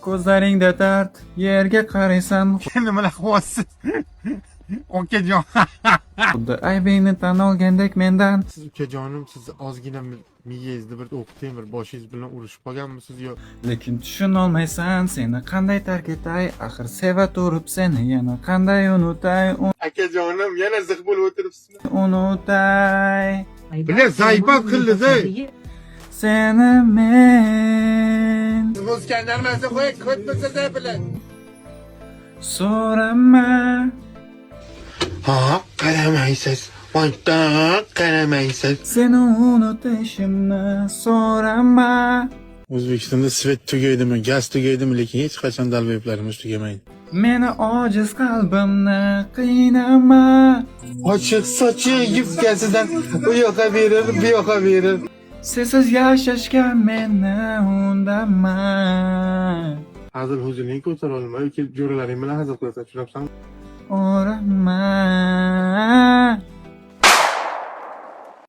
Ko'zlaringda dard, yerga qaraysan, Nimalar qilyapsiz? Okajon. xuddi aybingni tan olgandek mendan. Siz ukajonim, siz ozgina miyangizni bir o'qiting, bir boshingiz bilan urushib qolganmisiz yo? Lekin tushunolmaysan, seni qanday tark etay, axir seva turib seni yana qanday unutay, Akajonim, yana ziq bo'lib o'tiribsizmi? unutay. Bile zaypap qildingiz, ey. Seni men Muzkan narmasi qo'ying, ko't bo'lsa bilan. so'rama. Ha, qaramaysiz. Vaqtda qaramaysiz. Seni unutishimni so'rama. O'zbekistonda svet tugaydimi, gaz tugaydimi, lekin hech qachon dalboyiblarimiz tugamaydi. Meni ojiz qalbimni qiynama. Ochiq sochi yubkasidan u yoqqa berir, bu yoqqa berir. Sensiz yashashga meni undama. Hazır huzurning ko'tara olmay, kelib jo'ralaring bilan hazil qilasan, tushunabsanmi? O'rama.